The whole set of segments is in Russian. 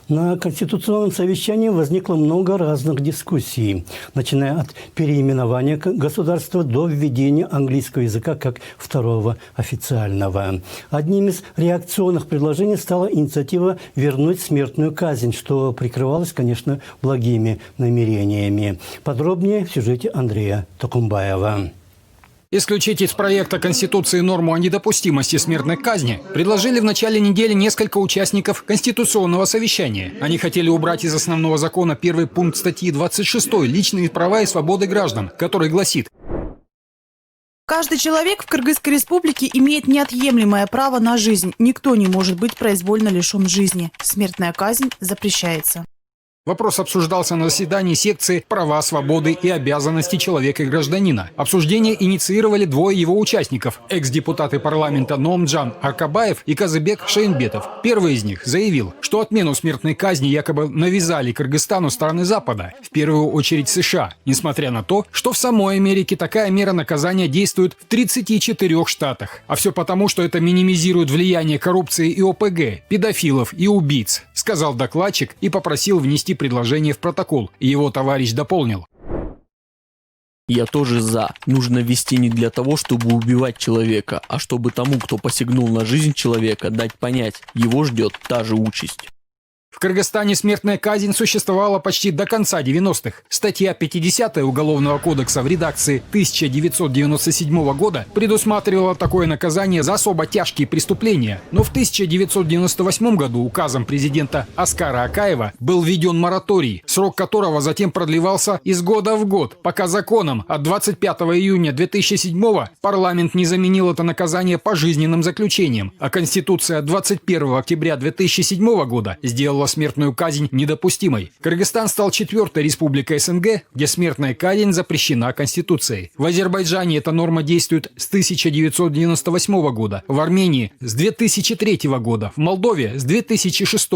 На конституционном совещании возникло много разных дискуссий, начиная от переименования государства до введения английского языка как второго официального. Одним из реакционных предложений стала инициатива вернуть смертную казнь, что прикрывалось, конечно, благими намерениями. Подробнее в сюжете Андрея Токумбаева. Исключить из проекта Конституции норму о недопустимости смертной казни предложили в начале недели несколько участников Конституционного совещания. Они хотели убрать из основного закона первый пункт статьи 26 «Личные права и свободы граждан», который гласит: каждый человек в Кыргызской республике имеет неотъемлемое право на жизнь. Никто не может быть произвольно лишен жизни. Смертная казнь запрещается. Вопрос обсуждался на заседании секции «Права, свободы и обязанности человека и гражданина». Обсуждение инициировали двое его участников – экс-депутаты парламента Номджан Аркабаев и Казыбек Шейнбетов. Первый из них заявил, что отмену смертной казни якобы навязали Кыргызстану страны Запада, в первую очередь США, несмотря на то, что в самой Америке такая мера наказания действует в 34 штатах. А все потому, что это минимизирует влияние коррупции и ОПГ, педофилов и убийц, сказал докладчик и попросил внести предложение в протокол. Его товарищ дополнил: я тоже за. Нужно ввести не для того, чтобы убивать человека, а чтобы тому, кто посягнул на жизнь человека, дать понять, его ждет та же участь. В Кыргызстане смертная казнь существовала почти до конца 90-х. Статья 50 Уголовного кодекса в редакции 1997 года предусматривала такое наказание за особо тяжкие преступления. Но в 1998 году указом президента Аскара Акаева был введен мораторий, срок которого затем продлевался из года в год, пока законом от 25 июня 2007 парламент не заменил это наказание пожизненным заключением, а Конституция 21 октября 2007 года сделала смертную казнь недопустимой. Кыргызстан стал 4-й республикой СНГ, где смертная казнь запрещена Конституцией. В Азербайджане эта норма действует с 1998 года, в Армении с 2003 года, в Молдове с 2006.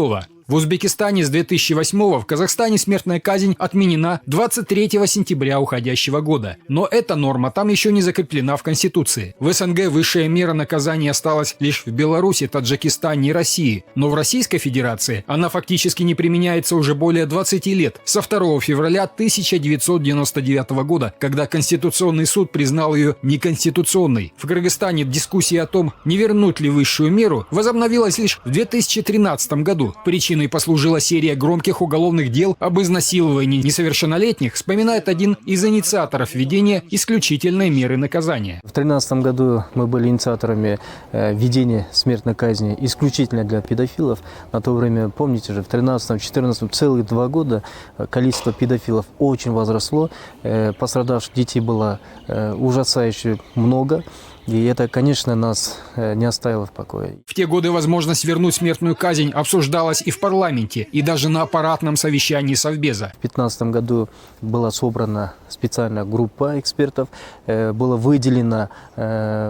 В Узбекистане с 2008, в Казахстане смертная казнь отменена 23 сентября уходящего года. Но эта норма там еще не закреплена в Конституции. В СНГ высшая мера наказания осталась лишь в Беларуси, Таджикистане и России. Но в Российской Федерации она фактически не применяется уже более 20 лет, со 2 февраля 1999 года, когда Конституционный суд признал ее неконституционной. В Кыргызстане дискуссия о том, не вернуть ли высшую меру, возобновилась лишь в 2013 году. Причиной послужила серия громких уголовных дел об изнасиловании несовершеннолетних, вспоминает один из инициаторов введения исключительной меры наказания. В 2013 году мы были инициаторами введения смертной казни исключительно для педофилов. На то время, помните же, в 2013-2014 целых 2 года количество педофилов очень возросло. Пострадавших детей было ужасающе много. И это, конечно, нас не оставило в покое. В те годы возможность вернуть смертную казнь обсуждалась и в парламенте, и даже на аппаратном совещании Совбеза. В 2015 году была собрана специальная группа экспертов. Было выделено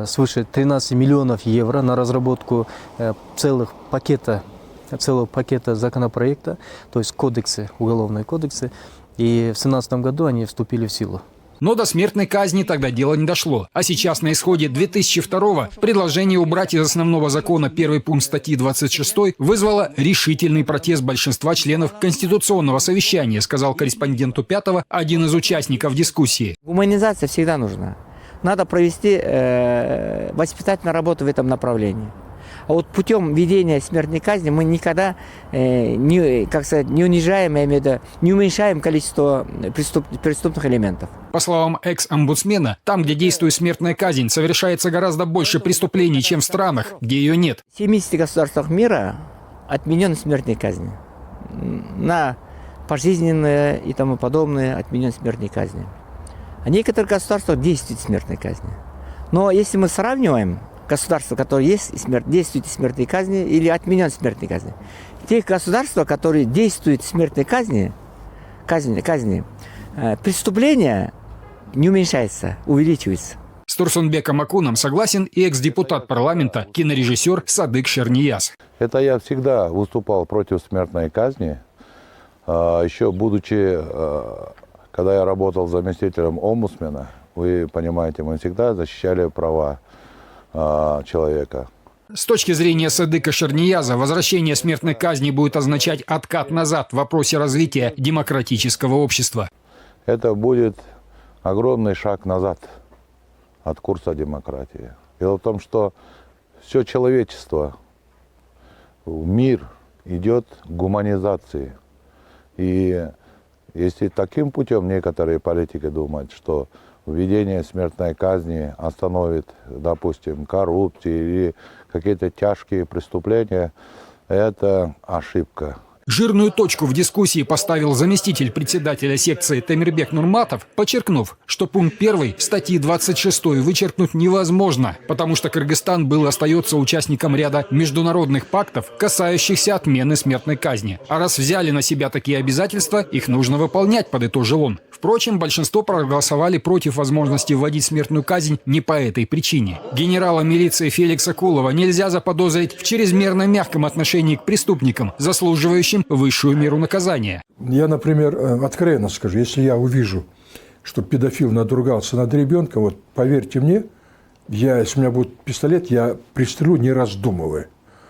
свыше 13 миллионов евро на разработку целого пакета законопроекта, то есть кодексы, уголовные кодексы. И в 2017 году они вступили в силу. Но до смертной казни тогда дело не дошло. А сейчас на исходе 2002-го предложение убрать из основного закона первый пункт статьи 26 вызвало решительный протест большинства членов Конституционного совещания, сказал корреспонденту Пятого один из участников дискуссии. Гуманизация всегда нужна. Надо провести воспитательную работу в этом направлении. А вот путем введения смертной казни мы никогда не унижаем, я имею в виду, не уменьшаем количество преступных элементов. По словам экс-омбудсмена, там, где действует смертная казнь, совершается гораздо больше преступлений, чем в странах, где ее нет. В 70 государствах мира отменена смертная казнь. На пожизненные и тому подобное отменена смертная казнь. А в некоторых государствах действует смертная казнь. Но если мы сравниваем государства, которые действуют смертной казни или отменяют смертной казни. В тех государствах, которые действуют смертной казни, преступления не уменьшаются, увеличиваются. С Турсунбеком Акуном согласен и экс-депутат парламента, кинорежиссер Садык Шернияз. Это я всегда выступал против смертной казни. Еще будучи, когда я работал заместителем омбудсмена, вы понимаете, мы всегда защищали права человека. С точки зрения Садыка Шарнияза, возвращение смертной казни будет означать откат назад в вопросе развития демократического общества. Это будет огромный шаг назад от курса демократии. Дело в том, что все человечество, мир идет к гуманизации. И если таким путем некоторые политики думают, что введение смертной казни остановит, допустим, коррупцию или какие-то тяжкие преступления, это ошибка. Жирную точку в дискуссии поставил заместитель председателя секции Темирбек Нурматов, подчеркнув, что пункт 1 статьи 26 вычеркнуть невозможно, потому что Кыргызстан был и остается участником ряда международных пактов, касающихся отмены смертной казни. А раз взяли на себя такие обязательства, их нужно выполнять, подытожил он. Впрочем, большинство проголосовали против возможности вводить смертную казнь не по этой причине. Генерала милиции Феликса Кулова нельзя заподозрить в чрезмерно мягком отношении к преступникам, заслуживающим высшую меру наказания. Я, например, откровенно скажу, если я увижу, что педофил надругался над ребенком, вот поверьте мне, если у меня будет пистолет, я пристрелю, не раздумывая.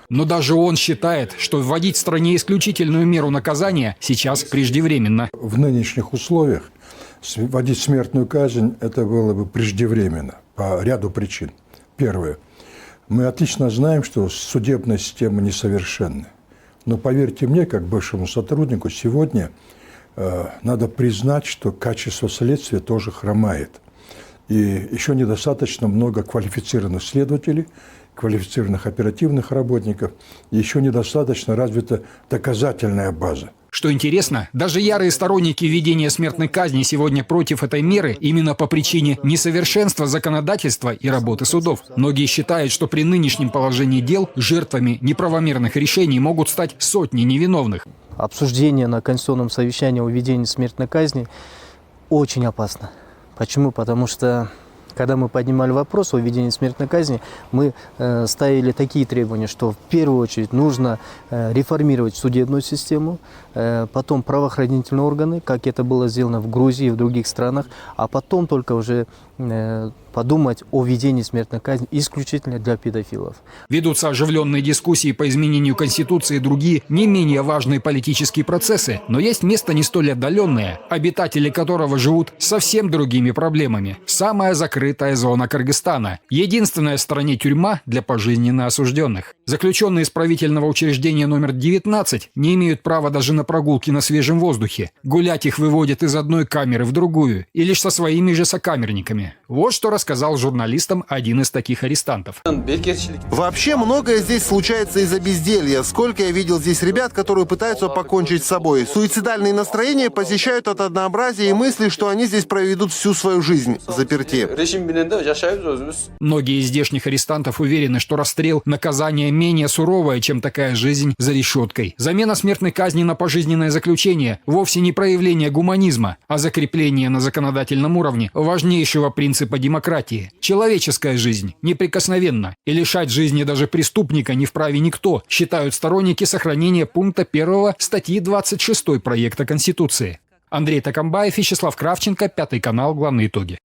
Но даже он считает, что вводить в стране исключительную меру наказания сейчас преждевременно. В нынешних условиях вводить смертную казнь, это было бы преждевременно по ряду причин. Первое. Мы отлично знаем, что судебная система несовершенна. Но поверьте мне, как бывшему сотруднику, сегодня надо признать, что качество следствия тоже хромает. И еще недостаточно много квалифицированных следователей, квалифицированных оперативных работников, и еще недостаточно развита доказательная база. Что интересно, даже ярые сторонники введения смертной казни сегодня против этой меры именно по причине несовершенства законодательства и работы судов. Многие считают, что при нынешнем положении дел жертвами неправомерных решений могут стать сотни невиновных. Обсуждение на конституционном совещании о введении смертной казни очень опасно. Почему? Потому что когда мы поднимали вопрос о введении смертной казни, мы ставили такие требования, что в первую очередь нужно реформировать судебную систему, потом правоохранительные органы, как это было сделано в Грузии и в других странах, а потом только уже подумать о введении смертной казни исключительно для педофилов. Ведутся оживленные дискуссии по изменению Конституции и другие не менее важные политические процессы, но есть место не столь отдаленное, обитатели которого живут совсем другими проблемами. Самая закрытая зона Кыргызстана. Единственная в стране тюрьма для пожизненно осужденных. Заключенные исправительного учреждения номер 19 не имеют права даже на прогулки на свежем воздухе. Гулять их выводят из одной камеры в другую, и лишь со своими же сокамерниками. Вот что рассказал журналистам один из таких арестантов. Вообще многое здесь случается из-за безделья. Сколько я видел здесь ребят, которые пытаются покончить с собой. Суицидальные настроения посещают от однообразия и мысли, что они здесь проведут всю свою жизнь заперти. Многие из здешних арестантов уверены, что расстрел – наказание менее суровое, чем такая жизнь за решеткой. Замена смертной казни на пожизненное заключение – вовсе не проявление гуманизма, а закрепление на законодательном уровне важнейшего принципа демократии. Человеческая жизнь неприкосновенна, и лишать жизни даже преступника не вправе никто, считают сторонники сохранения пункта 1 статьи 26 проекта Конституции. Андрей Такамбаев, Вячеслав Кравченко, Пятый канал, главные итоги.